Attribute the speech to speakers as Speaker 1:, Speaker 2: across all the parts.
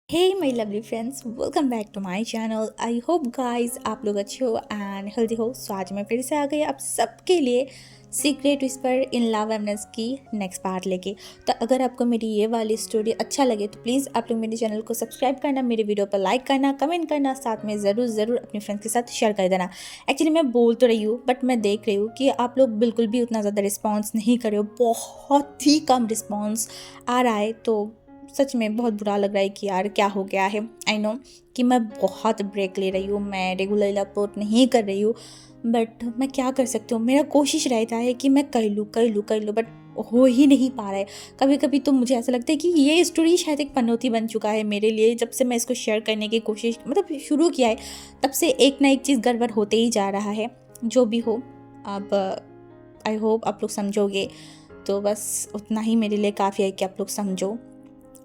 Speaker 1: Hey my lovely friends, welcome back to my channel. I hope guys आप लोग अच्छे हो एंड हेल्दी हो। सो आज मैं फिर से आ गई आप सबके लिए secret whisper in love MNIST की नेक्स्ट पार्ट लेके। तो अगर आपको मेरी ये वाली स्टोरी अच्छा लगे तो प्लीज़ आप लोग मेरे चैनल को सब्सक्राइब करना, मेरे वीडियो पर लाइक करना, कमेंट करना, साथ में ज़रूर अपने फ्रेंड्स के साथ शेयर कर देना। एक्चुअली मैं बोल तो रही हूँ बट मैं देख रही हूँ कि आप लोग बिल्कुल भी उतना ज़्यादा रिस्पॉन्स नहीं कर रहे हो, बहुत ही कम रिस्पॉन्स आ रहा है। तो सच में बहुत बुरा लग रहा है कि यार क्या हो गया है। आई नो कि मैं बहुत ब्रेक ले रही हूँ, मैं रेगुलरली अपलोड नहीं कर रही हूँ, बट मैं क्या कर सकती हूँ। मेरा कोशिश रहता है कि मैं कर लूँ बट हो ही नहीं पा रहा है। कभी कभी तो मुझे ऐसा लगता है कि ये स्टोरी शायद एक पनौती बन चुका है मेरे लिए। जब से मैं इसको शेयर करने की कोशिश शुरू किया है तब से एक ना एक चीज़ गड़बड़ होते ही जा रहा है। जो भी हो, अब आई होप आप लोग समझोगे। तो बस उतना ही मेरे लिए काफ़ी है कि आप लोग समझो।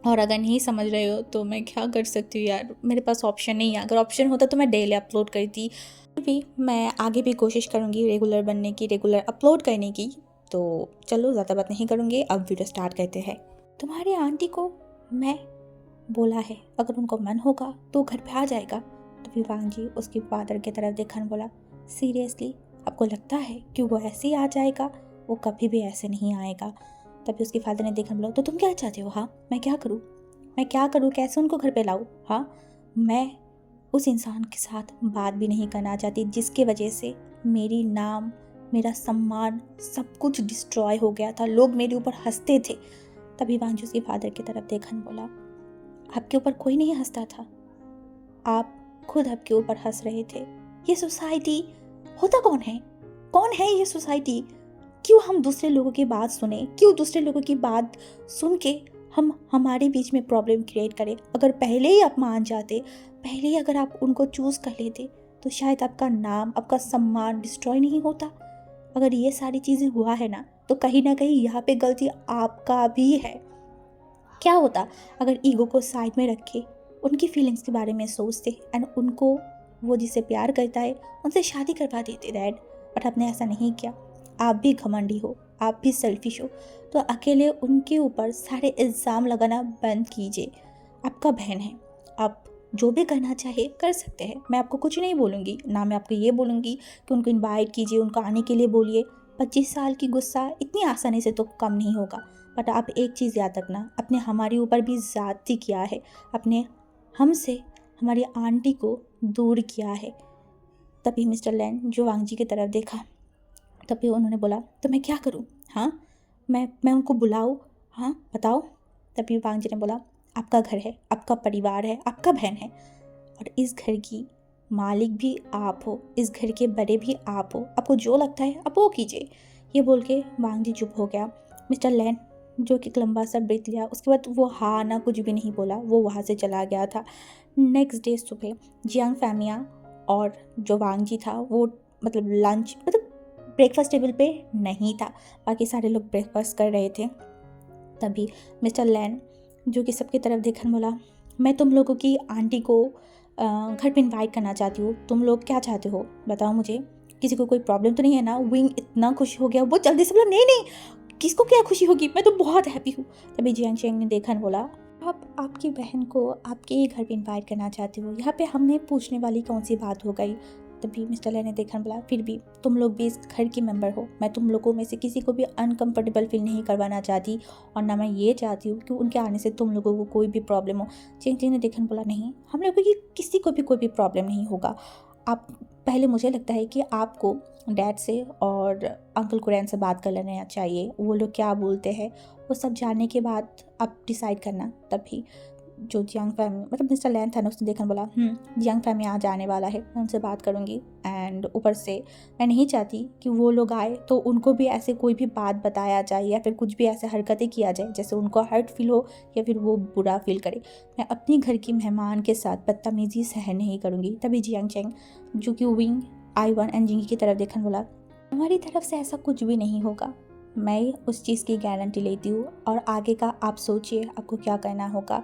Speaker 1: और अगर नहीं समझ रहे हो तो मैं क्या कर सकती हूँ यार, मेरे पास ऑप्शन नहीं है। अगर ऑप्शन होता तो मैं डेली अपलोड करती। फिर भी मैं आगे भी कोशिश करूँगी रेगुलर बनने की, रेगुलर अपलोड करने की। तो चलो ज़्यादा बात नहीं करूँगी, अब वीडियो स्टार्ट करते हैं। तुम्हारी आंटी को मैं बोला है अगर उनको मन होगा तो घर पे आ जाएगा। तो विवांग जी उसके फादर की तरफ देखा और बोला, सीरियसली आपको लगता है कि वो ऐसे ही आ जाएगा? वो कभी भी ऐसे नहीं आएगा। तभी उसके फादर ने देखा बोला, तो तुम क्या चाहते हो? हाँ, मैं क्या करूँ, कैसे उनको घर पे लाऊँ? हाँ, मैं उस इंसान के साथ बात भी नहीं करना चाहती जिसके वजह से मेरी नाम, मेरा सम्मान, सब कुछ डिस्ट्रॉय हो गया था। लोग मेरे ऊपर हंसते थे। तभी वांजू उसके फादर की तरफ देखा बोला, आपके ऊपर कोई नहीं हंसता था, आप खुद आपके ऊपर हंस रहे थे। ये सोसाइटी होता कौन है ये सोसाइटी? क्यों हम दूसरे लोगों की बात सुने? क्यों दूसरे लोगों की बात सुन के हम हमारे बीच में प्रॉब्लम क्रिएट करें? अगर पहले ही आप मान जाते, पहले ही अगर आप उनको चूज कर लेते तो शायद आपका नाम, आपका सम्मान डिस्ट्रॉय नहीं होता। अगर ये सारी चीज़ें हुआ है ना तो कहीं ना कहीं यहाँ पे गलती आपका भी है। क्या होता अगर ईगो को साइड में रखे, उनकी फीलिंग्स के बारे में सोचते एंड उनको, वो जिसे प्यार करता है उनसे शादी करवा देते डैड। बट आपने ऐसा नहीं किया। आप भी घमंडी हो, आप भी सेल्फिश हो। तो अकेले उनके ऊपर सारे इल्ज़ाम लगाना बंद कीजिए। आपका बहन है, आप जो भी करना चाहे कर सकते हैं। मैं आपको कुछ नहीं बोलूँगी, ना मैं आपको ये बोलूँगी कि उनको इनवाइट कीजिए, उनको आने के लिए बोलिए। 25 साल की गुस्सा इतनी आसानी से तो कम नहीं होगा। बट आप एक चीज़ याद रखना, आपने हमारे ऊपर भी ज़्यादती किया है, अपने हमसे हमारी आंटी को दूर किया है। तभी मिस्टर लैन जो वांग जी की तरफ देखा, तभी उन्होंने बोला, तो मैं क्या करूं? हाँ, मैं उनको बुलाऊं? हाँ बताओ। तभी वांग जी ने बोला, आपका घर है, आपका परिवार है, आपका बहन है, और इस घर की मालिक भी आप हो, इस घर के बड़े भी आप हो। आपको जो लगता है आप वो कीजिए। ये बोल के वांग जी चुप हो गया। मिस्टर लैन जो कि एक लंबा सा ब्रेथ लिया, उसके बाद वो हाँ ना कुछ भी नहीं बोला, वो वहाँ से चला गया था। नेक्स्ट डे सुबह जियांग फैमिया और जो वांग जी था वो लंच ब्रेकफास्ट टेबल पे नहीं था। बाकी सारे लोग ब्रेकफास्ट कर रहे थे। तभी मिस्टर लैन जो कि सबकी तरफ देखकर बोला, मैं तुम लोगों की आंटी को घर पे इनवाइट करना चाहती हूँ। तुम लोग क्या चाहते हो बताओ मुझे? किसी को कोई प्रॉब्लम तो नहीं है ना? विंग इतना खुश हो गया, वो जल्दी से बोला, नहीं, किसको क्या खुशी होगी, मैं तो बहुत हैप्पी हूँ। तभी जियांग चेंग ने देखा बोला, आप आपकी बहन को आपके ही घर पे इनवाइट करना चाहते हो, यहाँ पे हमने पूछने वाली कौन सी बात हो गई? तभी मिस्टर लैन ने देखा बोला, फिर भी तुम लोग भी इस घर की मेंबर हो, मैं तुम लोगों में से किसी को भी अनकंफर्टेबल फील नहीं करवाना चाहती, और ना मैं ये चाहती हूँ कि उनके आने से तुम लोगों को कोई भी प्रॉब्लम हो। चेंग चेंग ने देखा बोला, नहीं, हम लोगों की किसी को भी कोई भी प्रॉब्लम नहीं होगा। आप पहले, मुझे लगता है कि आपको डैड से और अंकल कुरैन से बात कर लेना चाहिए, वो लोग क्या बोलते हैं वो सब जानने के बाद आप डिसाइड करना। तभी जो जियांग फैमिली मिस्टर लैन था ना, उसने देखा बोला, जियांग फैमिली आज आने वाला है, मैं उनसे बात करूँगी। एंड ऊपर से मैं नहीं चाहती कि वो लोग आए तो उनको भी ऐसे कोई भी बात बताया जाए या फिर कुछ भी ऐसे हरकतें किया जाए जैसे उनको हर्ट फील हो या फिर वो बुरा फील करे। मैं अपनी घर की मेहमान के साथ बदतमीजी सहन नहीं करूँगी। तभी जियांग चेंग जो कि विंग आई-1 एंड जिंगी की तरफ देखा बोला, हमारी तरफ से ऐसा कुछ भी नहीं होगा, मैं उस चीज़ की गारंटी लेती हूँ, और आगे का आप सोचिए आपको क्या करना होगा।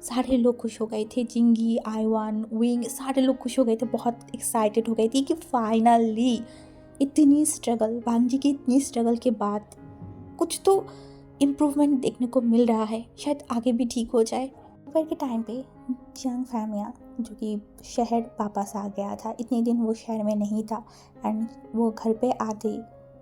Speaker 1: सारे लोग खुश हो गए थे, जिंगी, आई-1, विंग, सारे लोग खुश हो गए थे, बहुत एक्साइटेड हो गए थे कि फाइनली इतनी स्ट्रगल, वांग जी की इतनी स्ट्रगल के बाद कुछ तो इम्प्रूवमेंट देखने को मिल रहा है, शायद आगे भी ठीक हो जाए। दोपहर के टाइम पे जियांग फैमिया जो कि शहर वापस आ गया था, इतने दिन वो शहर में नहीं था एंड वो घर पे आते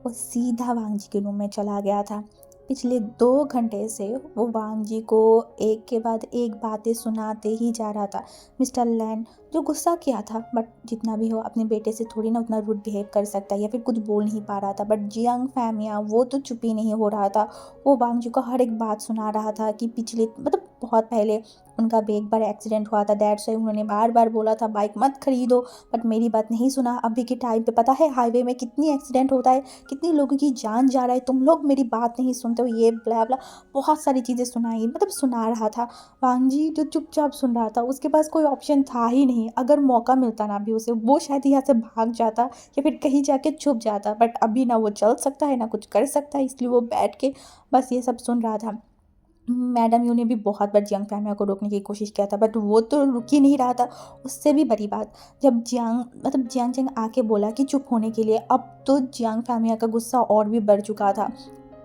Speaker 1: वो सीधा वांग जी के रूम में चला गया था। पिछले 2 घंटे से वो वांग जी को एक के बाद एक बातें सुनाते ही जा रहा था। मिस्टर लैन जो गुस्सा किया था, बट जितना भी हो अपने बेटे से थोड़ी ना उतना रूड बिहेव कर सकता है या फिर कुछ बोल नहीं पा रहा था। बट जियांग फैमिया वो तो चुप ही नहीं हो रहा था, वो वांग जी को हर एक बात सुना रहा था कि पिछले मतलब बहुत पहले उनका एक बार एक्सीडेंट हुआ था, दैट्स व्हाई उन्होंने बार बार बोला था बाइक मत खरीदो, बट मेरी बात नहीं सुना। अभी के टाइम पे पता है हाईवे में कितनी एक्सीडेंट होता है, कितनी लोगों की जान जा रहा है, तुम लोग मेरी बात नहीं सुनते हो, ये ब्ला ब्ला बहुत सारी चीज़ें सुनाई, मतलब सुना रहा था। वांग जी जो चुपचाप सुन रहा था, उसके पास कोई ऑप्शन था ही नहीं। अगर मौका मिलता ना भी उसे, वो शायद यहाँ से भाग जाता या फिर कहीं जाके छुप जाता, बट अभी ना वो चल सकता है ना कुछ कर सकता है, इसलिए वो बैठ के बस ये सब सुन रहा था। मैडम यू ने भी बहुत बार जियांग फैमिया को रोकने की कोशिश किया था, बट वो तो रुक ही नहीं रहा था। उससे भी बड़ी बात, जब जियांग चेंग आके बोला कि चुप होने के लिए, अब तो जियांग फैमिया का गुस्सा और भी बढ़ चुका था।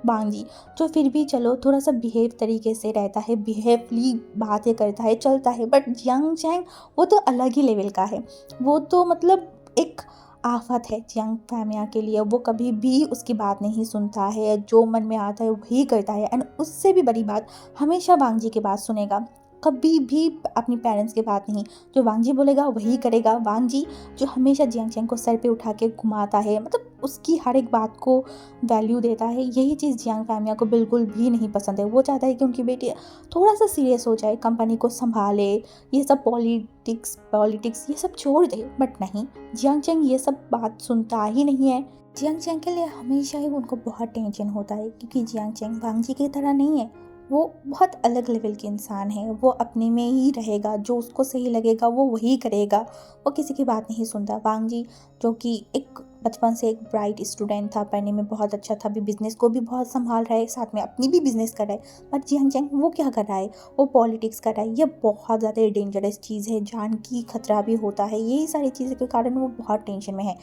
Speaker 1: वांग जी जो फिर भी चलो थोड़ा सा बिहेव तरीके से रहता है, बिहेवली बातें करता है, चलता है, बट जियांग चैंग वो तो अलग ही लेवल का है। वो तो मतलब एक आफत है जियांग फैमिया के लिए। वो कभी भी उसकी बात नहीं सुनता है, जो मन में आता है वही करता है एंड उससे भी बड़ी बात, हमेशा वांग जी की बात सुनेगा, कभी भी अपनी पेरेंट्स की बात नहीं। जो वांग जी बोलेगा वही करेगा। वांग जी जो हमेशा जियांग चैंग को सर पे उठा के घुमाता है, मतलब उसकी हर एक बात को वैल्यू देता है, यही चीज़ जियांग फैमिया को बिल्कुल भी नहीं पसंद है। वो चाहता है कि उनकी बेटी थोड़ा सा सीरियस हो जाए, कंपनी को संभाले, ये सब पॉलिटिक्स ये सब छोड़ दे, बट नहीं, जियांग चैंग ये सब बात सुनता ही नहीं है। जियांग चैंग के लिए हमेशा ही उनको बहुत टेंशन होता है, क्योंकि जियांग चैंग वांग जी की तरह नहीं है। वो बहुत अलग लेवल के इंसान है, वो अपने में ही रहेगा, जो उसको सही लगेगा वो वही करेगा, वो किसी की बात नहीं सुनता। वांग जी जो कि एक बचपन से एक ब्राइट स्टूडेंट था, पढ़ने में बहुत अच्छा था, अभी बिजनेस को भी बहुत संभाल रहा है, साथ में अपनी भी बिजनेस कर रहा है। बट जियांग चैंग वो क्या कर रहा है, वो पॉलिटिक्स कर रहा है। ये बहुत ज़्यादा डेंजरस चीज़ है, जान की खतरा भी होता है, यही सारी चीज़ों के कारण वो बहुत टेंशन में है।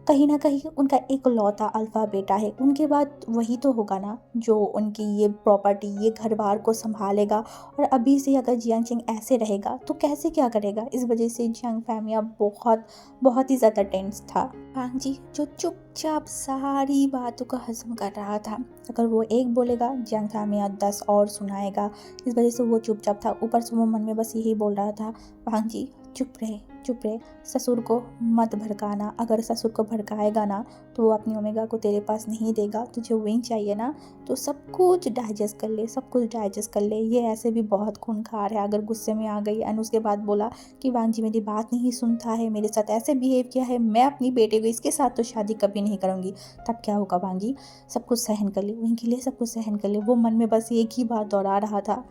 Speaker 1: कहीं ना कहीं उनका एक लौता अल्फा बेटा है, उनके बाद वही तो होगा ना जो उनकी ये प्रॉपर्टी ये घर बार को संभालेगा। और अभी से अगर जियांग चैंग ऐसे रहेगा तो कैसे क्या करेगा, इस वजह से जियांग फैमिया बहुत बहुत ही ज़्यादा टेंस था। वांग जी जो चुपचाप सारी बातों का हजम कर रहा था, अगर वो एक बोलेगा जियांग फैमिया 10 और सुनाएगा, इस वजह से वो चुपचाप था। ऊपर से वो मन में बस यही बोल रहा था, वांग जी चुप रहे चुप रहे, ससुर को मत भड़काना, अगर ससुर को भड़काएगा ना तो वो अपनी ओमेगा को तेरे पास नहीं देगा, तुझे विंग चाहिए ना तो सब कुछ डाइजेस्ट कर ले, सब कुछ डाइजेस्ट कर ले, ये ऐसे भी बहुत खूंखार है। अगर गुस्से में आ गई एंड उसके बाद बोला कि वांग जी मेरी बात नहीं सुनता है, मेरे साथ ऐसे बिहेव किया है, मैं अपनी बेटे को इसके साथ तो शादी कभी नहीं करूँगी, तब क्या होगा वांग जी, सब कुछ सहन कर ले, विंग के लिए सब कुछ सहन कर ले। वो मन में बस एक ही बात दोहरा रहा था।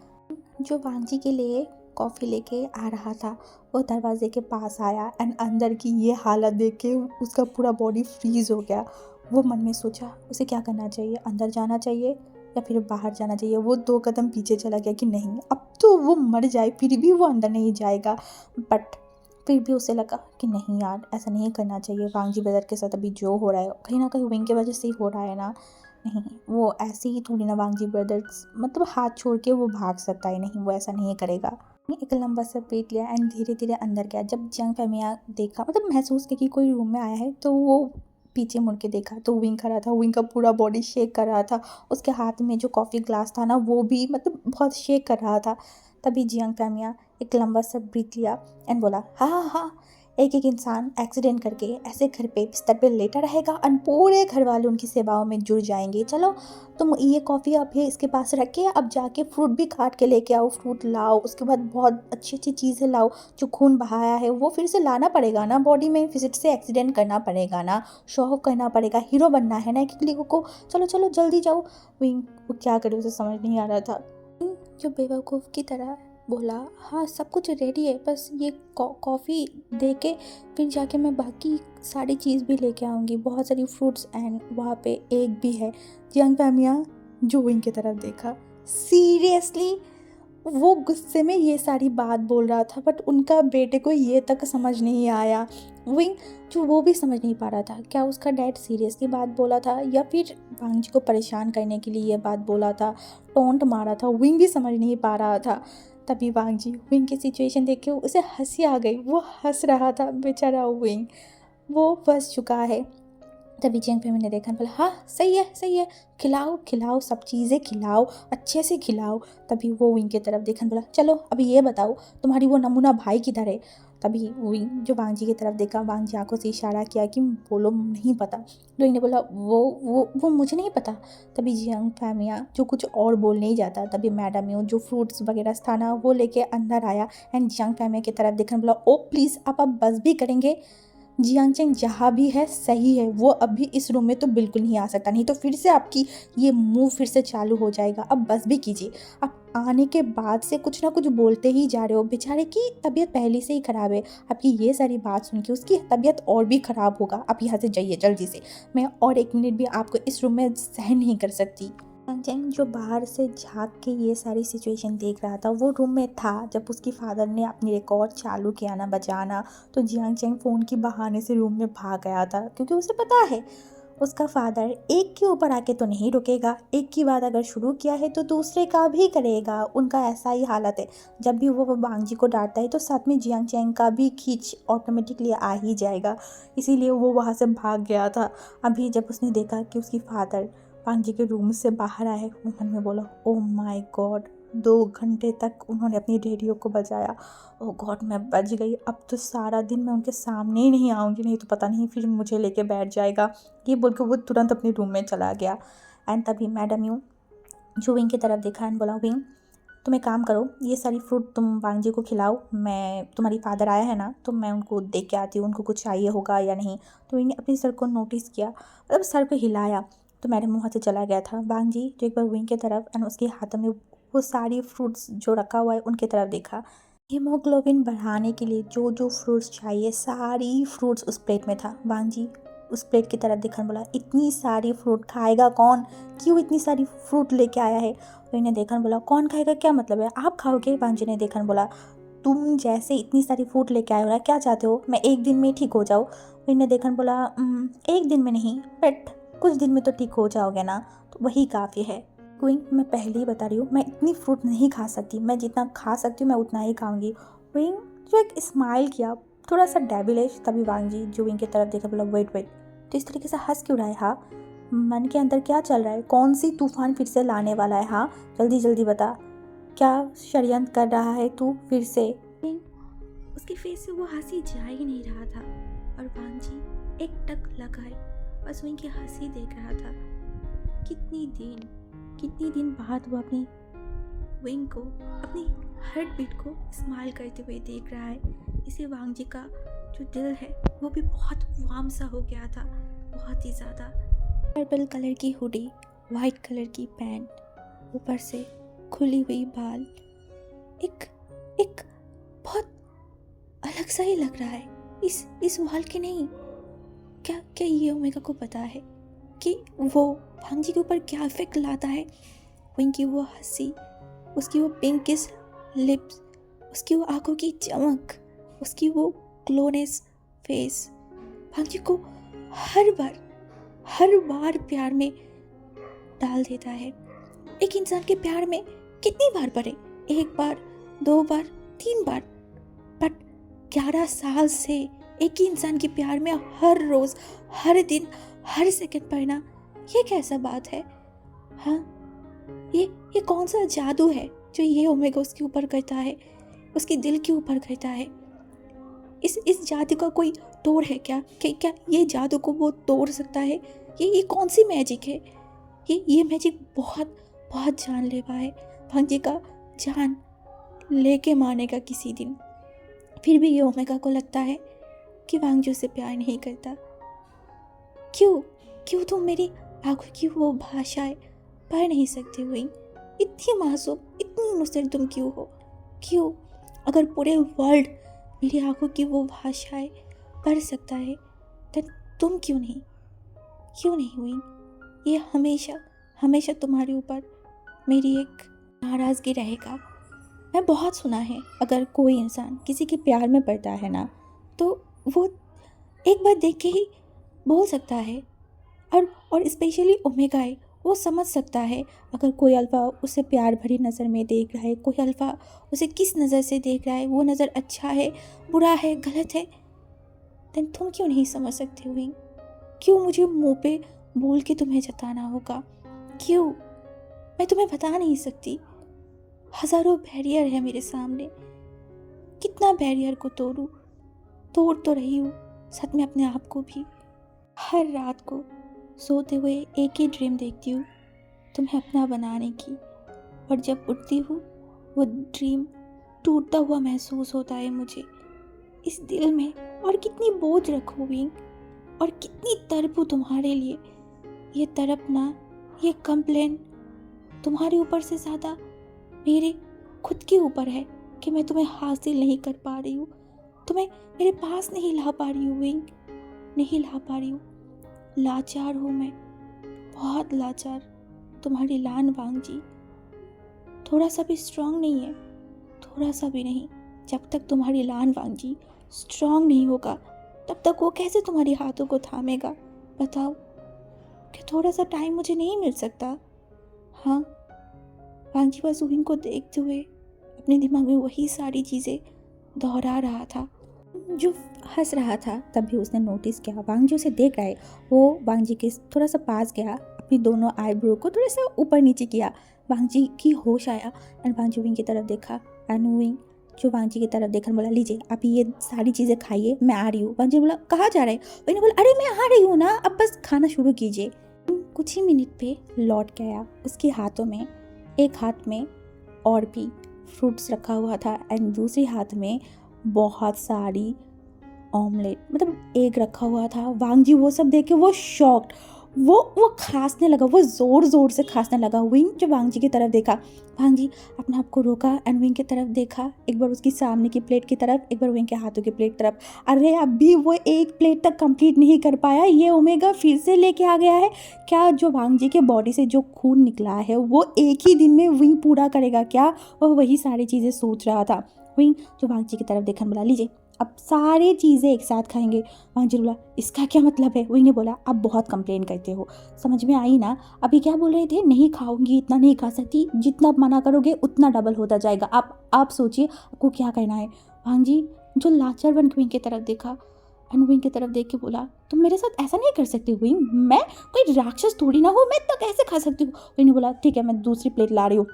Speaker 1: जो वांग जी के लिए कॉफ़ी लेके आ रहा था, वो दरवाजे के पास आया एंड अंदर की ये हालत देख के उसका पूरा बॉडी फ्रीज हो गया। वो मन में सोचा उसे क्या करना चाहिए, अंदर जाना चाहिए या फिर बाहर जाना चाहिए। वो 2 कदम पीछे चला गया कि नहीं, अब तो वो मर जाए फिर भी वो अंदर नहीं जाएगा। बट फिर भी उसे लगा कि नहीं यार, ऐसा नहीं करना चाहिए। वांग जी ब्रदर के साथ अभी जो हो रहा है कहीं ना कहीं विंग की वजह से ही हो रहा है ना, नहीं वो ऐसे ही थोड़ी ना वांग जी ब्रदर्स मतलब हाथ छोड़ के वो भाग सकता है, नहीं वो ऐसा नहीं करेगा। एक लंबा सा पेट लिया एंड धीरे धीरे अंदर गया। जब जियांग फैमिया देखा, मतलब महसूस किया कि कोई रूम में आया है, तो वो पीछे मुड़ के देखा तो विंग खड़ा था। विंग का पूरा बॉडी शेक कर रहा था, उसके हाथ में जो कॉफ़ी ग्लास था ना वो भी मतलब बहुत शेक कर रहा था। तभी जियांग फैमिया एक लंबा सा ब्रीथ लिया एंड बोला हाँ हाँ हाँ, एक एक इंसान एक्सीडेंट करके ऐसे घर पे बिस्तर पे लेटा रहेगा और पूरे घर वाले उनकी सेवाओं में जुड़ जाएंगे। चलो तुम ये कॉफ़ी अब है इसके पास रख के अब जाके फ्रूट भी काट के लेके आओ, फ्रूट लाओ, उसके बाद बहुत अच्छी अच्छी चीज़ें लाओ, जो खून बहाया है वो फिर से लाना पड़ेगा ना बॉडी में, फिर से एक्सीडेंट करना पड़ेगा ना, शो ऑफ करना पड़ेगा, हीरो बनना है ना एक लोगों को, चलो चलो जल्दी जाओ। वो क्या करे उसे समझ नहीं आ रहा था। जो बेवकूफ़ की तरह बोला हाँ सब कुछ रेडी है, बस ये कॉफ़ी दे के फिर जाके मैं बाकी सारी चीज़ भी लेके आऊँगी, बहुत सारी फ्रूट्स एंड वहाँ पे एग भी है। जियांग फैमिया जो विंग की तरफ देखा, सीरियसली वो गुस्से में ये सारी बात बोल रहा था, बट उनका बेटे को ये तक समझ नहीं आया। विंग जो वो भी समझ नहीं पा रहा था, क्या उसका डैड सीरियसली बात बोला था या फिर वांग जी को परेशान करने के लिए ये बात बोला था, टोंट मारा था, विंग भी समझ नहीं पा रहा था। तभी वांग जी विंग की सिचुएशन देख के उसे हंसी आ गई। वो हंस रहा था बेचारा विंग, वो फंस चुका है। तभी जियांग फैमी ने देखा, बोला हाँ सही है, खिलाओ खिलाओ, सब चीज़ें खिलाओ, अच्छे से खिलाओ। तभी वो विंग की तरफ देखा, बोला चलो अभी ये बताओ तुम्हारी वो नमूना भाई किधर है। तभी विंग जो वांग जी की तरफ देखा, वांग जी आंखों से इशारा किया कि बोलो नहीं पता। विंग ने बोला वो मुझे नहीं पता। तभी जियांग फैमिया जो कुछ और बोल नहीं जाता, तभी मैडम यू जो फ्रूट्स वगैरह था ना वो लेके अंदर आया एंड जियांग फैमिया की तरफ देखा, बोला ओ प्लीज़ आप अब बस भी करेंगे। जियांग चैंग जहाँ भी है सही है, वो अभी इस रूम में तो बिल्कुल नहीं आ सकता, नहीं तो फिर से आपकी ये मूव फिर से चालू हो जाएगा। अब बस भी कीजिए, आप आने के बाद से कुछ ना कुछ बोलते ही जा रहे हो। बेचारे की तबीयत पहले से ही ख़राब है, आपकी ये सारी बात सुन के उसकी तबीयत और भी ख़राब होगा। आप यहाँ से जाइए जल्दी से, मैं और 1 मिनट भी आपको इस रूम में सहन नहीं कर सकती। चैंग जो बाहर से झांक के ये सारी सिचुएशन देख रहा था, वो रूम में था जब उसकी फादर ने अपनी रिकॉर्ड चालू किया ना बजाना, तो जियांग चैंग फ़ोन के बहाने से रूम में भाग गया था, क्योंकि उसे पता है उसका फादर एक के ऊपर आके तो नहीं रुकेगा। एक की बात अगर शुरू किया है तो दूसरे का भी करेगा। उनका ऐसा ही हालत है, जब भी वो वांग जी को डांटता है तो साथ में जियांग चैंग का भी खींच ऑटोमेटिकली आ ही जाएगा, इसीलिए वो वहाँ से भाग गया था। अभी जब उसने देखा कि उसकी फादर वांग जी के रूम से बाहर आए, वो मन में बोला ओ माय गॉड, 2 घंटे तक उन्होंने अपनी रेडियो को बजाया, ओ गॉड मैं बच गई। अब तो सारा दिन मैं उनके सामने ही नहीं आऊँगी, नहीं तो पता नहीं फिर मुझे लेके बैठ जाएगा। ये बोल के वो तुरंत अपने रूम में चला गया। एंड तभी मैडम यू जो विंग की तरफ देखा एंड बोला, विंग तुम एक काम करो, ये सारी फ्रूट तुम वांग जी को खिलाओ, मैं तुम्हारी फादर आया है ना तो मैं उनको देख के आती हूँ, उनको कुछ चाहिए होगा या नहीं। तो विंग ने अपने सर को नोटिस किया, मतलब सर को हिलाया, तो मैडम वहाँ से चला गया था। वांग जी जो एक बार विंग की तरफ एंड उसके हाथों में वो सारी फ्रूट्स जो रखा हुआ है उनकी तरफ देखा। हीमोग्लोबिन बढ़ाने के लिए जो जो फ्रूट्स चाहिए सारी फ्रूट्स उस प्लेट में था। वांग जी उस प्लेट की तरफ देखकर बोला, इतनी सारी फ्रूट खाएगा कौन, क्यों इतनी सारी फ्रूट लेके आया है। विंग ने देखकर बोला, कौन खाएगा क्या मतलब है, आप खाओगे। वांग जी ने देखकर बोला, तुम जैसे इतनी सारी फ्रूट लेके आए हो ना, क्या चाहते हो मैं 1 दिन में ठीक हो जाऊँ। विंग ने देखकर बोला, 1 दिन में नहीं बट कुछ दिन में तो ठीक हो जाओगे ना, तो वही काफ़ी है। विंग मैं पहले ही बता रही हूँ, मैं इतनी फ्रूट नहीं खा सकती, मैं जितना खा सकती हूँ मैं उतना ही खाऊंगी। विंग जो एक स्माइल किया, थोड़ा सा डेविलिश। तभी वांग जी जो विंग की तरफ देखा, बोला वेट तो इस तरीके से हंस क्यों रहा है, हाँ मन के अंदर क्या चल रहा है, कौन सी तूफान फिर से लाने वाला है, हाँ जल्दी जल्दी बता, क्या षड्यंत्र कर रहा है तू फिर से।
Speaker 2: उसके फेस से वो हंसी जा ही नहीं रहा था और वांग जी एक टक लगाए बस उनकी हंसी देख रहा था। कितनी दिन बाद वो अपनी विंग को, अपनी हार्ट बीट को स्माइल करते हुए देख रहा है। इसे वांग जी का जो दिल है वो भी बहुत वार्म सा हो गया था, बहुत ही ज़्यादा।
Speaker 1: पर्पल कलर की हुडी, वाइट कलर की पैंट, ऊपर से खुली हुई बाल, एक बहुत अलग सा ही लग रहा है इस वाल के। नहीं, क्या ये ओमेगा को पता है कि वो वांग जी के ऊपर क्या इफेक्ट लाता है। विंग की वो हंसी, उसकी वो पिंकिश लिप्स, उसकी वो आंखों की चमक, उसकी वो ग्लोनेस फेस वांग जी को हर बार प्यार में डाल देता है। एक इंसान के प्यार में कितनी बार पड़े, 1 बार 2 बार 3 बार, बट 11 साल से एक ही इंसान के प्यार में हर रोज हर दिन हर सेकंड पड़ना, ये कैसा बात है। हाँ ये कौन सा जादू है जो ये ओमेगा उसके ऊपर करता है, उसके दिल के ऊपर करता है। इस जादू का कोई तोड़ है क्या ये जादू को वो तोड़ सकता है। ये कौन सी मैजिक है, ये मैजिक बहुत बहुत जानलेवा है। वांग जी का जान लेके मानेगा किसी दिन। फिर भी ये ओमेगा को लगता है कि वांग जी उसे प्यार नहीं करता। क्यों तुम मेरी आंखों की वो भाषाएं पढ़ नहीं सकते हुए, इतनी मासूम इतनी इनोसेंट तुम क्यों हो। क्यों, अगर पूरे वर्ल्ड मेरी आंखों की वो भाषाएं पढ़ सकता है तो तुम क्यों नहीं हुई। ये हमेशा तुम्हारे ऊपर मेरी एक नाराज़गी रहेगा। मैं बहुत सुना है, अगर कोई इंसान किसी के प्यार में पड़ता है ना तो वो एक बार देख के ही बोल सकता है, और स्पेशली ओमेगा है,
Speaker 2: वो समझ सकता है अगर कोई अल्फ़ा उसे प्यार भरी नज़र में देख रहा है, कोई अल्फ़ा उसे किस नज़र से देख रहा है, वो नज़र अच्छा है, बुरा है, गलत है। देन तुम क्यों नहीं समझ सकते विंग? क्यों मुझे मुंह पे बोल के तुम्हें जताना होगा? क्यों? मैं तुम्हें बता नहीं सकती। हज़ारों बैरियर है मेरे सामने, कितना बैरियर को तोड़ूं? तोड़ तो रही हूँ, साथ में अपने आप को भी। हर रात को सोते हुए एक ही ड्रीम देखती हूँ, तुम्हें अपना बनाने की। और जब उठती हूँ वो ड्रीम टूटता हुआ महसूस होता है मुझे इस दिल में। और कितनी बोझ रखूँ विंग, और कितनी तड़पूं तुम्हारे लिए। ये तड़पना, ये कंप्लेन तुम्हारे ऊपर से ज़्यादा मेरे खुद के ऊपर है कि मैं तुम्हें हासिल नहीं कर पा रही हूँ, तुम्हें मेरे पास नहीं ला पा रही हूँ विंग, नहीं ला पा रही हूँ। लाचार हूँ मैं, बहुत लाचार। तुम्हारी लान वांग जी थोड़ा सा भी स्ट्रांग नहीं है, थोड़ा सा भी नहीं। जब तक तुम्हारी लान वांग जी स्ट्रांग नहीं होगा तब तक वो कैसे तुम्हारी हाथों को थामेगा? बताओ कि थोड़ा सा टाइम मुझे नहीं मिल सकता? हाँ, वांग जी बस विंग को देखते हुए अपने दिमाग में वही सारी चीज़ें दोहरा रहा था।
Speaker 1: जो हंस रहा था तभी उसने नोटिस किया वांग जी उसे देख रहा है। वो वांग जी के थोड़ा सा पास गया, अपनी दोनों आईब्रो को थोड़ा सा ऊपर नीचे किया। वांग जी की होश आया एंड वांग जी विंग की तरफ देखा एंड विंग जो वांग जी की तरफ देखकर बोला, लीजिए आप ये सारी चीज़ें खाइए, मैं आ रही हूँ। वांग जी बोला, कहाँ जा रहे हैं? विंग ने बोला, अरे मैं आ रही हूँ ना, अब बस खाना शुरू कीजिए। कुछ ही मिनट पे लौट के आया, उसके हाथों में एक हाथ में और भी फ्रूट्स रखा हुआ था एंड दूसरे हाथ में बहुत सारी ऑमलेट मतलब एग रखा हुआ था। वांग जी वो सब देख के वो शॉक्ड, वो खांसने लगा, वो ज़ोर ज़ोर से खांसने लगा। विंग जो वांग जी की तरफ देखा, वांग जी अपने आप को रोका एंड विंग की तरफ देखा, एक बार उसकी सामने की प्लेट की तरफ, एक बार विंग के हाथों की प्लेट की तरफ। अरे अभी वो एक प्लेट तक कंप्लीट नहीं कर पाया, ये ओमेगा फिर से लेके आ गया है क्या? जो वांग जी के बॉडी से जो खून निकला है वो एक ही दिन में विंग पूरा करेगा क्या? वह वही सारी चीज़ें सोच रहा था। विंग जो वांग जी की तरफ देखकर बोला, लीजिए अब सारी चीज़ें एक साथ खाएंगे। वांग जी बोला, इसका क्या मतलब है? विंग ने बोला, आप बहुत कंप्लेन करते हो, समझ में आई ना? अभी क्या बोल रहे थे? नहीं खाऊंगी, इतना नहीं खा सकती, जितना मना करोगे उतना डबल होता जाएगा। आप सोचिए आपको क्या कहना है। वांग जी जो लाचार बन के विंग की तरफ देखा एंड विंग की तरफ देख के बोला, तुम मेरे साथ ऐसा नहीं कर सकती विंग, मैं कोई राक्षस थोड़ी ना हूँ, मैं इतना कैसे खा सकती हूँ? विंग ने बोला, ठीक है मैं दूसरी प्लेट ला रही हूँ।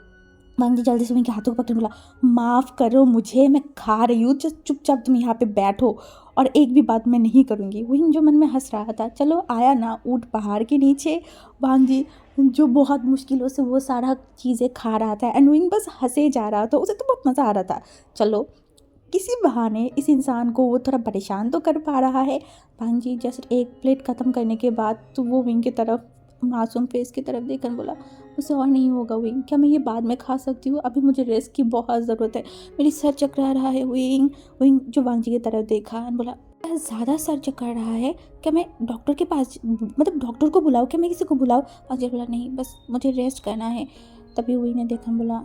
Speaker 1: वांग जी जल्दी से विंग के हाथों को पकड़ बोला, माफ़ करो मुझे, मैं खा रही हूँ, जस्ट चुपचाप तुम यहाँ पे बैठो और एक भी बात मैं नहीं करूँगी। विंग जो मन में हंस रहा था, चलो आया ना ऊँट पहाड़ के नीचे। वांग जी जो बहुत मुश्किलों से वो सारा चीज़ें खा रहा था एंड विंग बस हंसे जा रहा था, उसे तो बहुत मज़ा आ रहा था। चलो किसी बहाने इस इंसान को वो थोड़ा परेशान तो कर पा रहा है। वांग जी जस्ट एक प्लेट ख़त्म करने के बाद तो वो विंग की तरफ मासूम फेस की तरफ देखकर बोला, मुझसे और नहीं होगा विंग, क्या मैं ये बाद में खा सकती हूँ? अभी मुझे रेस्ट की बहुत ज़रूरत है, मेरी सर चकरा रहा है विंग। विंग जो वांग जी की तरफ देखा और बोला, ज़्यादा सर चकरा रहा है क्या? मैं डॉक्टर के पास मतलब डॉक्टर को बुलाऊँ क्या? मैं किसी को बुलाऊँ? वांग जी बोला, नहीं बस मुझे रेस्ट करना है। तभी विंग ने देखा बोला,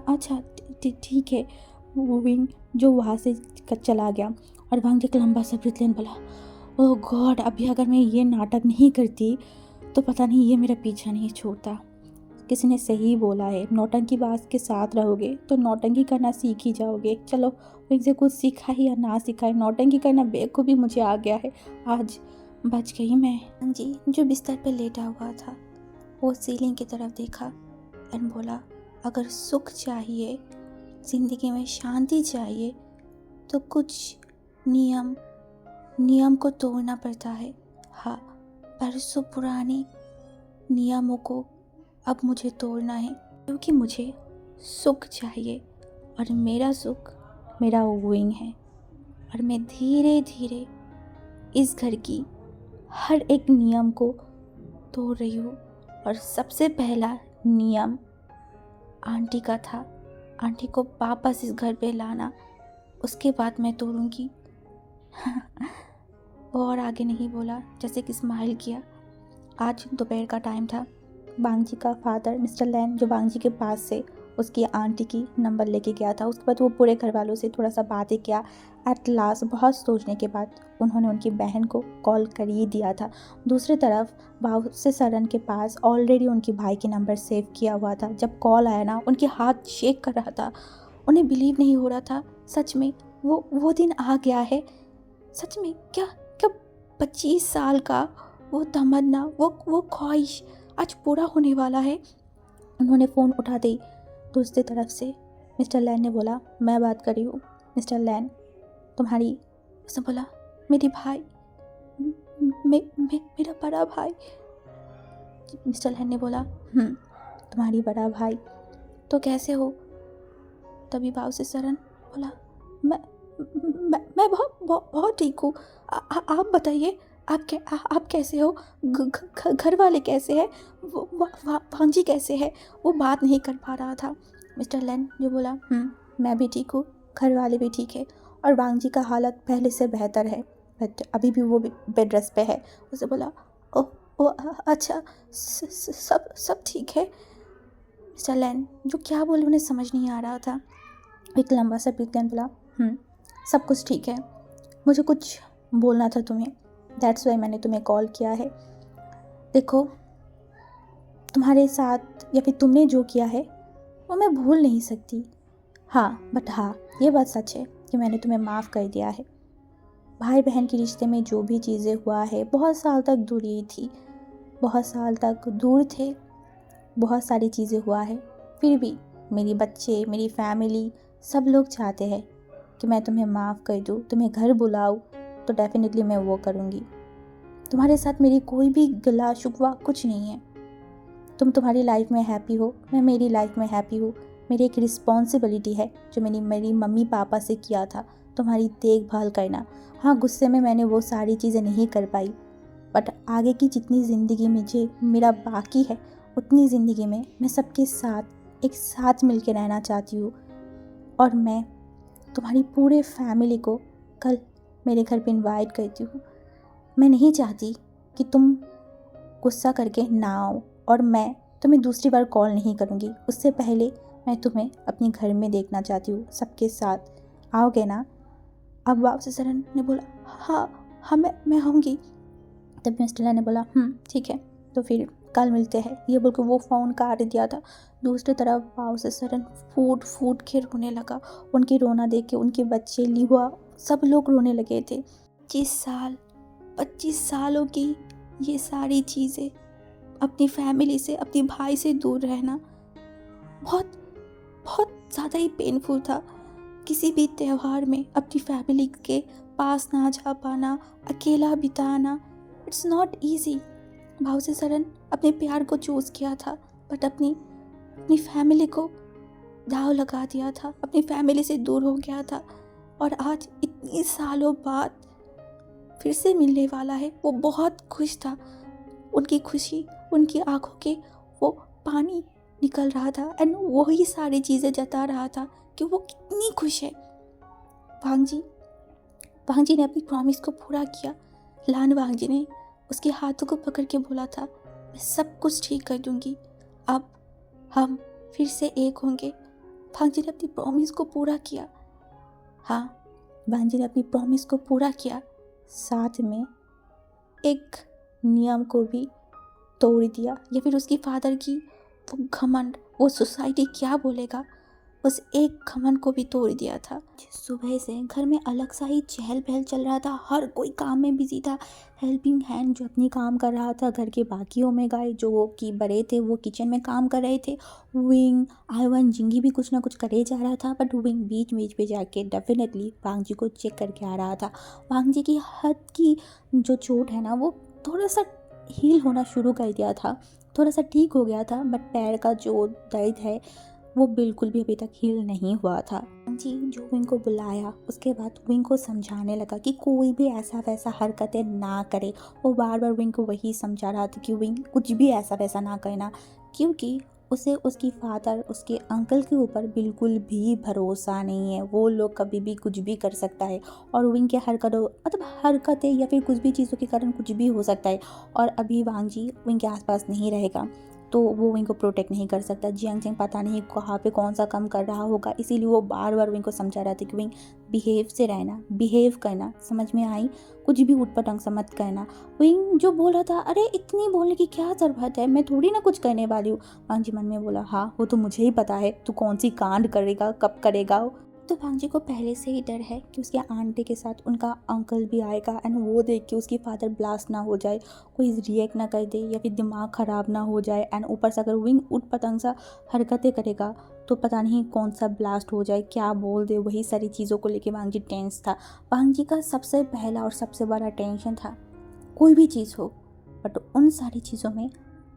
Speaker 1: अच्छा ठीक है। वो विंग जो वहाँ से चला गया और वांग जी एक लंबा सा ब्रीथ लेने बोला, ओह गॉड, अभी अगर मैं ये नाटक नहीं करती तो पता नहीं ये मेरा पीछा नहीं छोड़ता। किसी ने सही बोला है, नौटंकी बाज के साथ रहोगे तो नौटंकी करना सीख ही जाओगे। चलो इनसे कुछ सीखा ही या ना सीखा है, नौटंकी करना बेखूबी मुझे आ गया है, आज बच गई मैं।
Speaker 2: वांग जी जो बिस्तर पर लेटा हुआ था वो सीलिंग की तरफ देखा एंड बोला, अगर सुख चाहिए, ज़िंदगी में शांति चाहिए तो कुछ नियम को तोड़ना पड़ता है। हाँ, बरसों पुराने नियमों को अब मुझे तोड़ना है, क्योंकि मुझे सुख चाहिए और मेरा सुख मेरा विंग है। और मैं धीरे धीरे इस घर की हर एक नियम को तोड़ रही हूँ। और सबसे पहला नियम आंटी का था, आंटी को वापस इस घर पे लाना, उसके बाद मैं तोड़ूंगी। वो और आगे नहीं बोला, जैसे कि स्माइल किया। आज दोपहर का टाइम था। वांग जी का फादर मिस्टर लैन जो वांग जी के पास से
Speaker 1: उसकी आंटी की नंबर लेके गया था। उसके बाद वो पूरे घर वालों से थोड़ा सा बातें किया। एट लास्ट बहुत सोचने के बाद उन्होंने उनकी बहन को कॉल कर ही दिया था। दूसरी तरफ बाबू से सरन के पास ऑलरेडी उनके भाई की नंबर सेव किया हुआ था। जब कॉल आया ना, उनके हाथ शेक कर रहा था। उन्हें बिलीव नहीं हो रहा था, सच में वो दिन आ गया है। सच में क्या क्या 25 साल का वो तमन्ना, वो ख्वाहिश आज पूरा होने वाला है। उन्होंने फ़ोन उठा दी। दूसरी तरफ से मिस्टर लैन ने बोला, मैं बात कर रही हूँ। मिस्टर लैन, तुम्हारी, उसने बोला, मेरी भाई, मेरा बड़ा भाई। मिस्टर लैन ने बोला, तुम्हारी बड़ा भाई, तो कैसे हो? तभी बाबू से सरन बोला, मैं बहुत ठीक हूँ। आप बताइए, आप कैसे हो? घर वाले कैसे हैं? भांजी कैसे है? वो बात नहीं कर पा रहा था। मिस्टर लैन जो बोला, मैं भी ठीक हूँ, घर वाले भी ठीक है, और भांजी का हालत पहले से बेहतर है, बट अभी भी वो बेड रेस्ट पे है। उसे बोला, ओ अच्छा, सब ठीक है। मिस्टर लैन जो क्या बोले उन्हें समझ नहीं आ रहा था। एक लंबा सा ब्रीथ लेकर बोला, सब कुछ ठीक है, मुझे कुछ बोलना था तुम्हें, दैट्स वाई मैंने तुम्हें कॉल किया है। देखो, तुम्हारे साथ या फिर तुमने जो किया है वो मैं भूल नहीं सकती। बट ये बात सच है कि मैंने तुम्हें माफ़ कर दिया है। भाई बहन के रिश्ते में जो भी चीज़ें हुआ है, बहुत साल तक दूरी थी, बहुत साल तक दूर थे, बहुत सारी चीज़ें हुआ है, फिर भी मेरी बच्चे, मेरी फैमिली, सब लोग चाहते हैं कि मैं तुम्हें माफ़ कर दूँ, तुम्हें घर बुलाऊँ, तो डेफिनेटली मैं वो करूँगी। तुम्हारे साथ मेरी कोई भी गिला शिकवा कुछ नहीं है। तुम तुम्हारी लाइफ में हैप्पी हो, मैं मेरी लाइफ में हैप्पी हूँ। मेरी एक रिस्पॉन्सिबिलिटी है जो मेरी मम्मी पापा से किया था, तुम्हारी देखभाल करना। गुस्से में मैंने वो सारी चीज़ें नहीं कर पाई, बट आगे की जितनी ज़िंदगी मुझे मेरा बाकी है, उतनी ज़िंदगी में मैं सबके साथ एक साथ मिल के रहना चाहती हूँ। और मैं तुम्हारी पूरे फैमिली को कल मेरे घर पे इनवाइट करती हूँ। मैं नहीं चाहती कि तुम गुस्सा करके ना आओ, और मैं तुम्हें दूसरी बार कॉल नहीं करूँगी। उससे पहले मैं तुम्हें अपने घर में देखना चाहती हूँ, सबके साथ आओगे ना? अब बाबू से सरन ने बोला, हाँ मैं आऊँगी। तब मिस्टर ने बोला, ठीक है, तो फिर कल मिलते हैं। ये बोलकर वो फ़ोन काट दिया था। दूसरी तरफ बाबू से सरन फूट के रोने लगा। उनकी रोना देख के उनके बच्चे, लिवा, सब लोग रोने लगे थे। 25 सालों की ये सारी चीज़ें, अपनी फैमिली से, अपने भाई से दूर रहना बहुत बहुत ज़्यादा ही पेनफुल था। किसी भी त्यौहार में अपनी फैमिली के पास ना जा पाना, अकेला बिताना, इट्स नॉट ईजी। भाव से सरन अपने प्यार को चूज़ किया था, बट अपनी फैमिली को दाव लगा दिया था, अपनी फैमिली से दूर हो गया था, और आज इतनी सालों बाद फिर से मिलने वाला है। वो बहुत खुश था। उनकी खुशी, उनकी आंखों के वो पानी निकल रहा था, एंड वही सारी चीज़ें जता रहा था कि वो कितनी खुश है। भांजी ने अपनी प्रॉमिस को पूरा किया। लान भांजी ने उसके हाथों को पकड़ के बोला था, मैं सब कुछ ठीक कर दूंगी, अब हम फिर से एक होंगे। भांजी ने अपनी प्रॉमिस को पूरा किया। भांजी ने अपनी प्रॉमिस को पूरा किया, साथ में एक नियम को भी तोड़ दिया। या फिर उसकी फादर की वो घमंड, वो सोसाइटी क्या बोलेगा, उस एक घमंड को भी तोड़ दिया था। सुबह से घर में अलग सा ही चहल पहल चल रहा था। हर कोई काम में बिजी था। हेल्पिंग हैंड जो अपनी काम कर रहा था, घर के बाकियों में गाय जो कि बड़े थे वो किचन में काम कर रहे थे। विंग, आयवन, जिंगी भी कुछ ना कुछ करे जा रहा था, बट विंग बीच बीच पे जाके डेफिनेटली वांगजी को चेक करके आ रहा था। वांगजी की हाथ की जो चोट है ना, वो थोड़ा सा हील होना शुरू कर दिया था, थोड़ा सा ठीक हो गया था, बट पैर का जो दर्द है वो बिल्कुल भी अभी तक हील नहीं हुआ था। जी जो विंग को बुलाया, उसके बाद विंग को समझाने लगा कि कोई भी ऐसा वैसा हरकतें ना करे। वो बार बार विंग को वही समझा रहा था कि विंग कुछ भी ऐसा वैसा ना करना, क्योंकि उसे उसकी फादर, उसके अंकल के ऊपर बिल्कुल भी भरोसा नहीं है। वो लोग कभी भी कुछ भी कर सकता है, और विंग के हरकतें या फिर कुछ भी चीज़ों के कारण कुछ भी हो सकता है। और अभी वांगजी विंग के आसपास नहीं रहेगा। तो वो विंग को प्रोटेक्ट नहीं कर सकता। जियांग चेंग पता नहीं कहाँ पे कौन सा काम कर रहा होगा, इसीलिए वो बार बार विंग को समझा रहा था कि विंग बिहेव से रहना, बिहेव करना, समझ में आई, कुछ भी उटपटांग सा मत करना। विंग जो बोल रहा था, अरे इतनी बोलने की क्या ज़रूरत है, मैं थोड़ी ना कुछ करने वाली हूँ। वांग जी मन में बोला, हाँ वो तो मुझे ही पता है तू कौन सी कांड करेगा, कब करेगा। तो वांग जी को पहले से ही डर है कि उसके आंटी के साथ उनका अंकल भी आएगा एंड वो देख के उसकी फादर ब्लास्ट ना हो जाए, कोई रिएक्ट ना कर दे या फिर दिमाग ख़राब ना हो जाए। एंड ऊपर से अगर विंग उठ पतंग सा हरकतें करेगा तो पता नहीं कौन सा ब्लास्ट हो जाए, क्या बोल दे, वही सारी चीज़ों को लेके वांग जी टेंस था। वांग जी का सबसे पहला और सबसे बड़ा टेंशन था कोई भी चीज़ हो, बट उन सारी चीज़ों में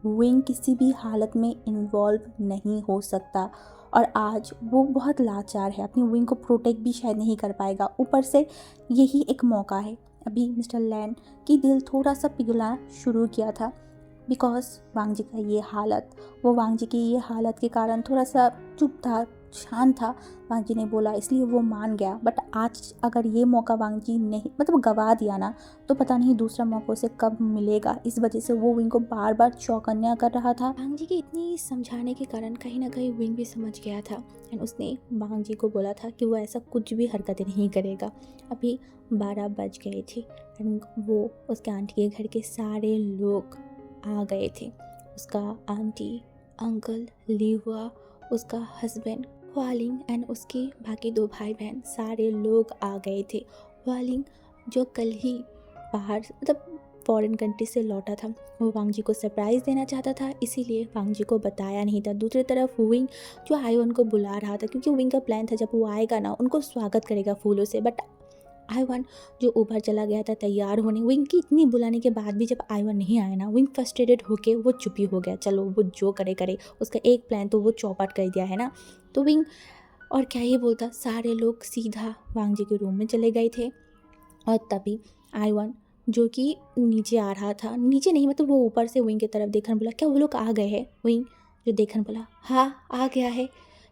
Speaker 1: विंग किसी भी हालत में इन्वॉल्व नहीं हो सकता। और आज वो बहुत लाचार है, अपनी विंग को प्रोटेक्ट भी शायद नहीं कर पाएगा। ऊपर से यही एक मौका है, अभी मिस्टर लैन की दिल थोड़ा सा पिघलना शुरू किया था बिकॉज वांग जी का ये हालत, वो वांग जी की ये हालत के कारण थोड़ा सा चुप था, शांत था। वांग जी ने बोला इसलिए वो मान गया। बट आज अगर ये मौका वांग जी नहीं गवा दिया ना, तो पता नहीं दूसरा मौका उसे कब मिलेगा। इस वजह से वो विंग को बार बार चौकन्ना कर रहा था। वांग जी की इतनी समझाने के कारण कहीं ना कहीं विंग भी समझ गया था एंड उसने वांग जी को बोला था कि वो ऐसा कुछ भी हरकतें नहीं करेगा। अभी 12 बज गए थे एंड वो उसके आंटी के घर के सारे लोग आ गए थे। उसका आंटी, अंकल, लीहुआ, उसका हस्बैंड वालिंग एंड उसके बाकी 2 भाई बहन सारे लोग आ गए थे। वालिंग जो कल ही बाहर फॉरेन कंट्री से लौटा था, वो वांग जी को सरप्राइज़ देना चाहता था, इसीलिए वांग जी को बताया नहीं था। दूसरी तरफ विंग जो आईवन को बुला रहा था, क्योंकि विंग का प्लान था जब वो आएगा ना उनको स्वागत करेगा फूलों से। बट आईवन जो ऊपर चला गया था तैयार होने, विंग की इतनी बुलाने के बाद भी जब आईवन नहीं आया ना, विंग फ्रस्ट्रेटेड होके वो चुपी हो गया। चलो वो जो करे करे, उसका एक प्लान तो वो चौपट कर दिया है ना। तो विंग और क्या ही बोलता, सारे लोग सीधा वांग जी के रूम में चले गए थे। और तभी आईवन जो कि नीचे आ रहा था, नीचे नहीं वो ऊपर से विंग की तरफ देखकर बोला, क्या वो लोग आ गए हैं? विंग जो देखकर बोला, हाँ आ गया है।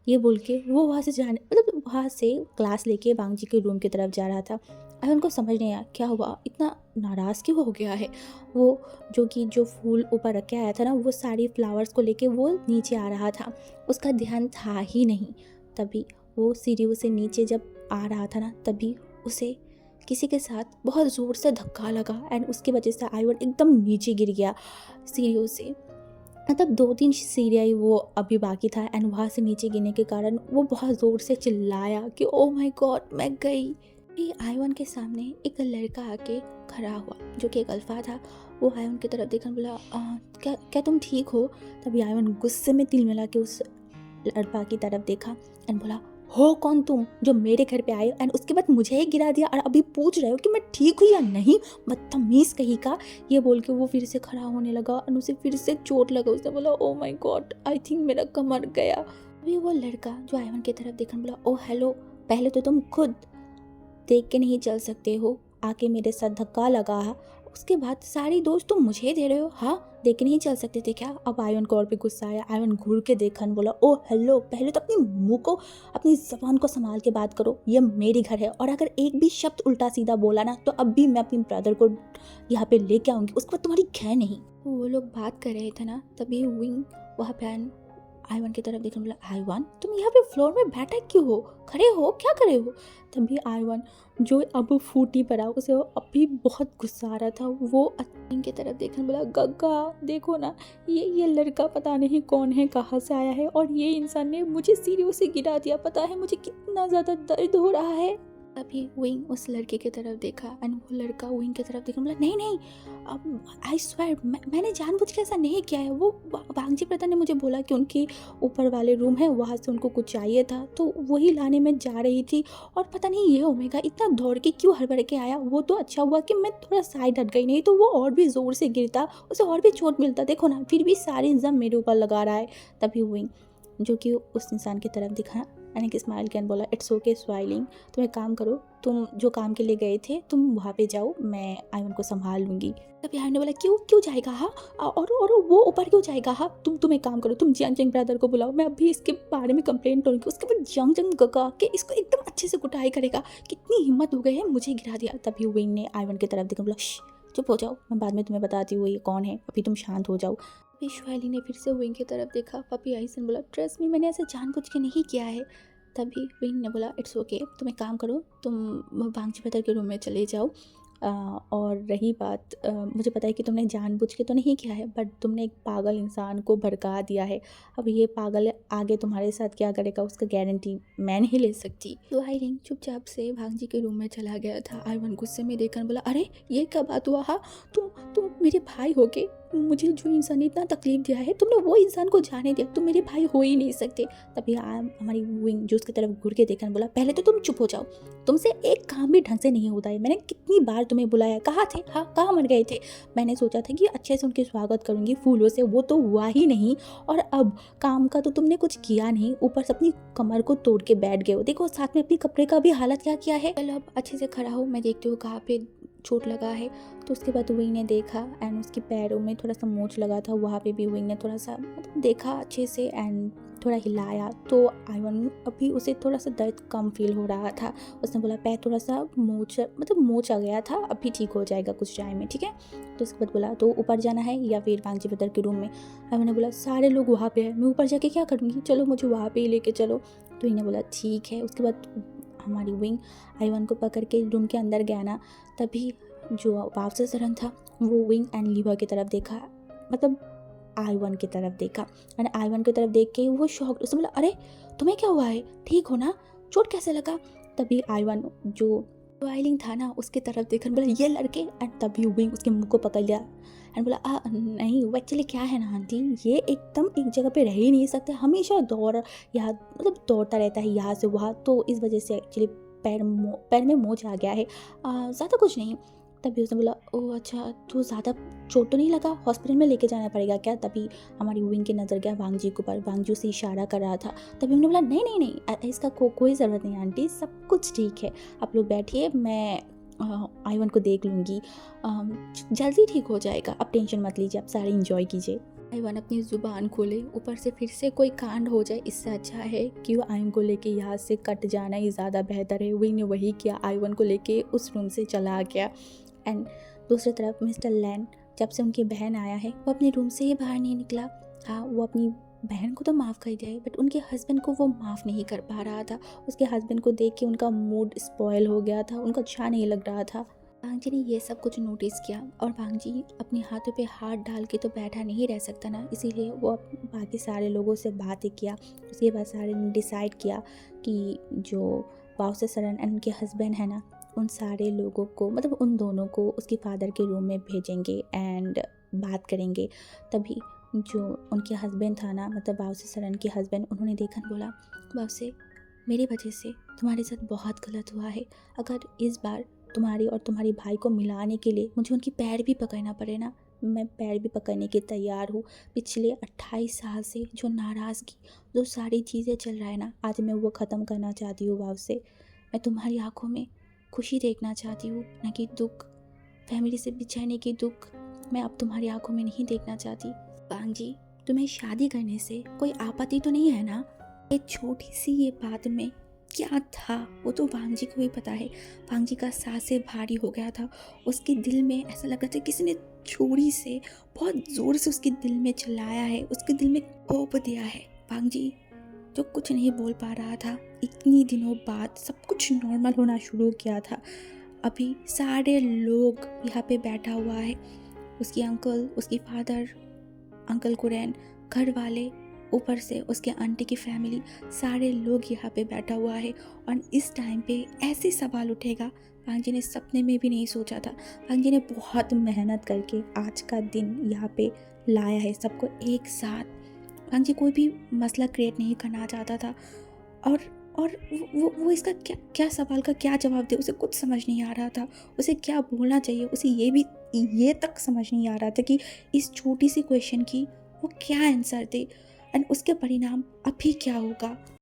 Speaker 1: ये बोल के वो वहाँ से जाने वहाँ से क्लास लेके वांग जी के रूम की तरफ जा रहा था। आईवन को समझ नहीं आया क्या हुआ, इतना नाराज़ क्यों हो गया है। वो जो फूल ऊपर रख के आया था ना, वो सारी फ्लावर्स को लेके वो नीचे आ रहा था, उसका ध्यान था ही नहीं। तभी वो सीढ़ियों से नीचे जब आ रहा था ना, तभी उसे किसी के साथ बहुत ज़ोर से धक्का लगा एंड उसकी वजह से आईवन एकदम नीचे गिर गया सीढ़ियों से। 2-3 सीढ़ियाँ ही वो अभी बाकी था एंड वहाँ से नीचे गिरने के कारण वो बहुत ज़ोर से चिल्लाया कि ओ माय गॉड मैं गई। फिर आईवन के सामने एक लड़का आके खड़ा हुआ जो कि एक अल्फा था। वो आईवन की तरफ देखकर बोला, क्या तुम ठीक हो? तभी आईवन गुस्से में तिल मिला के उस लड़का की तरफ देखा एंड बोला, हो कौन तुम जो मेरे घर पे आए एंड उसके बाद मुझे ही गिरा दिया और अभी पूछ रहे हो कि मैं ठीक हूँ या नहीं, बदतमीज कहीं का। ये बोल के वो फिर से खड़ा होने लगा और उसे फिर से चोट लगा। उसने बोला, oh my God I think मेरा कमर गया। अभी वो लड़का जो आईवन की तरफ देखकर बोला, ओ हेलो, पहले तो तुम खुद देख के नहीं चल सकते हो, आके मेरे साथ धक्का लगा, उसके बाद सारी दोस्त तुम मुझे दे रहे हो, हाँ देख के नहीं चल सकते थे क्या? अब आईवन को और भी गुस्सा आया। आईवन घूर के देखा और बोला, ओ हेलो, पहले तो अपनी मुंह को, अपनी जबान को संभाल के बात करो, ये मेरी घर है और अगर एक भी शब्द उल्टा सीधा बोला ना तो अब भी मैं अपनी ब्रदर को यहाँ पे लेके आऊँगी, उसके बाद तुम्हारी खैर नहीं। वो लोग बात कर रहे थे ना, तभी विंग वहाँ पे आईवन की तरफ देखने बोला, आईवन तुम यहाँ पे फ्लोर में बैठा क्यों हो, खड़े हो, क्या करे हो? तभी आईवन जो अब फूटी पड़ा, उसे अभी बहुत गुस्सा आ रहा था। वो विंग की तरफ देखने बोला, गग्गा देखो ना, ये लड़का पता नहीं कौन है, कहाँ से आया है और ये इंसान ने मुझे सीढ़ियों से गिरा दिया, पता है मुझे कितना ज़्यादा दर्द हो रहा है। तभी विंग उस लड़के की तरफ देखा एंड वो लड़का विंग की तरफ देखा, बोला, नहीं अब आई स्वेयर मैंने जानबूझ के ऐसा नहीं किया है। वो वांग जी प्रधान ने मुझे बोला कि उनके ऊपर वाले रूम है, वहाँ से उनको कुछ चाहिए था तो वही लाने में जा रही थी और पता नहीं ये ओमेगा इतना दौड़ के क्यों हड़बड़ के आया। वो तो अच्छा हुआ कि मैं थोड़ा साइड हट गई, नहीं तो वो और भी ज़ोर से गिरता, उसे और भी चोट मिलता। देखो ना, फिर भी सारे इल्ज़ाम मेरे ऊपर लगा रहा है। तभी विंग जो कि उस इंसान की तरफ दिखा यानी कि स्माइल किया, बोला, इट्स ओके स्माइलिंग, तुम एक काम करो, तुम जो काम के लिए गए थे तुम वहाँ पे जाओ, मैं आईवन को संभाल लूँगी। तब आईवन ने बोला, क्यों जाएगा? हाँ और वो ऊपर क्यों जाएगा? हाँ तुम एक काम करो, तुम जियांग चेंग ब्रदर को बुलाओ, मैं अभी इसके बारे में कंप्लेंट करूँगी। उसके बाद जियांग गगा के इसको एकदम अच्छे से कुटाई करेगा, कितनी हिम्मत हो गई है, मुझे गिरा दिया। तभी विंग ने आईवन की तरफ देखा, बोला, चुप हो जाओ, मैं बाद में तुम्हें बताती हूँ ये कौन है, अभी तुम शांत हो जाओ।
Speaker 2: फिर श्वाइली ने फिर से विंग की तरफ देखा। पपी आइसन बोला, ट्रस्ट मी, मैंने ऐसे जानबूझ के नहीं किया है। तभी विंग ने बोला, इट्स ओके, तुम एक काम करो, तुम वांगजी ब्रदर के रूम में चले जाओ। और रही बात, मुझे पता है कि तुमने जानबूझ के तो नहीं किया है, बट तुमने एक पागल इंसान को भड़का दिया है। अब ये पागल आगे तुम्हारे साथ क्या करेगा उसका गारंटी मैं नहीं ले सकती। तो आयरिन चुपचाप से भांजी के रूम में चला गया था। आयवन गुस्से में देखकर बोला, अरे ये क्या बात हुआ? हाँ, तुम मेरे भाई हो के मुझे जो इंसान ने इतना तकलीफ दिया है, तुमने वो इंसान को जाने दिया, तुम मेरे भाई हो ही नहीं सकते। तभी हमारी विंग जो उसकी तरफ घूर के देखकर बोला, पहले तो तुम चुप हो जाओ, तुमसे एक काम भी ढंग से नहीं होता है। मैंने कितनी बार तुम्हें बुलाया, कहाँ थे? हाँ, कहाँ मर गए थे? मैंने सोचा था कि अच्छे से उनके स्वागत करूंगी फूलों से, वो तो हुआ ही नहीं। और अब काम का तो तुमने कुछ किया नहीं, ऊपर से अपनी कमर को तोड़ के बैठ गए हो। देखो साथ में अपनी कपड़े का भी हालत क्या किया है। चलो अब अच्छे से खड़ा हो, मैं देखती हूँ कहाँ पे चोट लगा है। तो उसके बाद विंग ने देखा एंड उसके पैरों में थोड़ा सा मोच लगा था, वहाँ पे भी विंग ने थोड़ा सा देखा अच्छे से एंड थोड़ा हिलाया। तो आयवन अभी उसे थोड़ा सा दर्द कम फील हो रहा था। उसने बोला, पैर थोड़ा सा मोच आ गया था, अभी ठीक हो जाएगा कुछ टाइम में, ठीक है। तो उसके बाद बोला, तो ऊपर जाना है या फिर वांगजी ब्रदर के रूम में? आयवन ने बोला, सारे लोग वहाँ पे है, मैं ऊपर जाके क्या करूँगी, चलो मुझे वहाँ पे ही लेके चलो। तो इन्हें बोला ठीक है। उसके बाद हमारी विंग आयवन को पकड़ के रूम के अंदर गया ना, तभी जो वापस सरन था वो विंग एंड लीवर की तरफ देखा, मतलब आयवन की तरफ देखा एंड आयवन की तरफ देख के वो शॉक। उसने बोला, अरे तुम्हें क्या हुआ है, ठीक हो ना, चोट कैसे लगा? तभी आयवन जो वायलिंग था ना उसकी तरफ देखकर बोला, ये लड़के। एंड तभी विंग उसके मुंह को पकड़ लिया एंड बोला, नहीं वो एक्चुअली क्या है ना आंटी, ये एकदम एक जगह पे रह ही नहीं सकते, हमेशा दौड़ता रहता है यहाँ से वहाँ, तो इस वजह से एक्चुअली पैर में मोच आ गया है, ज़्यादा कुछ नहीं। तभी उसने बोला, ओह अच्छा, तो ज़्यादा चोट तो नहीं लगा, हॉस्पिटल में लेके जाना पड़ेगा क्या? तभी हमारी विंग की नज़र गया वांगजी के ऊपर, वांगजी से इशारा कर रहा था। तभी उन्होंने बोला, नहीं, इसका कोई ज़रूरत नहीं आंटी, सब कुछ ठीक है, आप लोग बैठिए, मैं आयवन को देख लूँगी, जल्दी ठीक हो जाएगा, आप टेंशन मत लीजिए, आप सारे इंजॉय कीजिए। आयवन अपनी ज़ुबान खोले, ऊपर से फिर से कोई कांड हो जाए, इससे अच्छा है कि वो आयवन को लेके यहाँ से कट जाना ही ज़्यादा बेहतर है। विंग ने वही किया, आयवन को लेके उस रूम से चला गया। एंड दूसरी तरफ मिस्टर लैन, जब से उनकी बहन आया है वो अपने रूम से ही बाहर नहीं निकला। हाँ, वो अपनी बहन को तो माफ़ कर दिया है, बट उनके हस्बैंड को वो माफ़ नहीं कर पा रहा था। उसके हस्बैंड को देख के उनका मूड स्पॉयल हो गया था, उनका अच्छा नहीं लग रहा था। वांगजी ने ये सब कुछ नोटिस किया और वांगजी अपने हाथों पे हाथ डाल के तो बैठा नहीं रह सकता ना, इसीलिए वो बाकी सारे लोगों से बातें किया। उसके बाद सारे ने डिसाइड किया कि जो वाउसे सरन एंड उनके हस्बैंड है ना, उन सारे लोगों को, मतलब उन दोनों को उसके फादर के रूम में भेजेंगे एंड बात करेंगे। तभी जो उनके हस्बैंड था ना, मतलब वाउसे सरन के हस्बैंड, उन्होंने देखा, बोला, वाउसे मेरी वजह से तुम्हारे साथ बहुत गलत हुआ है, अगर इस बार तुम्हारी और तुम्हारे भाई को मिलाने के लिए मुझे उनकी पैर भी पकड़ना पड़े ना, मैं पैर भी पकड़ने के तैयार हूँ। पिछले 28 साल से जो नाराज़गी, जो सारी चीज़ें चल रहा है ना, आज मैं वो ख़त्म करना चाहती हूँ। वाउसे, मैं तुम्हारी आंखों में खुशी देखना चाहती हूँ, न कि दुख, फैमिली से बिछड़ने की दुख मैं अब तुम्हारी आंखों में नहीं देखना चाहती। वांगजी, तुम्हें शादी करने से कोई आपत्ति तो नहीं है ना? एक छोटी सी ये बात में क्या था वो तो वांगजी को ही पता है। वांगजी का सांसें भारी हो गया था, उसके दिल में ऐसा लग रहा था किसी ने छुरी से बहुत ज़ोर से उसके दिल में चलाया है, उसके दिल में कोप दिया है। वांगजी जो कुछ नहीं बोल पा रहा था, इतनी दिनों बाद सब कुछ नॉर्मल होना शुरू किया था। अभी सारे लोग यहाँ पे बैठा हुआ है, उसकी अंकल, उसकी फादर, अंकल कुरैन, घर वाले, ऊपर से उसके आंटी की फैमिली, सारे लोग यहाँ पे बैठा हुआ है। और इस टाइम पे ऐसे सवाल उठेगा, वांगजी ने सपने में भी नहीं सोचा था। वांगजी ने बहुत मेहनत करके आज का दिन यहाँ पे लाया है सबको एक साथ। वांगजी कोई भी मसला क्रिएट नहीं करना चाहता था और वो इसका क्या सवाल का क्या जवाब दे, उसे कुछ समझ नहीं आ रहा था। उसे क्या बोलना चाहिए, उसे ये तक समझ नहीं आ रहा था कि इस छोटी सी क्वेश्चन की वो क्या आंसर दे एंड उसके परिणाम अभी क्या होगा।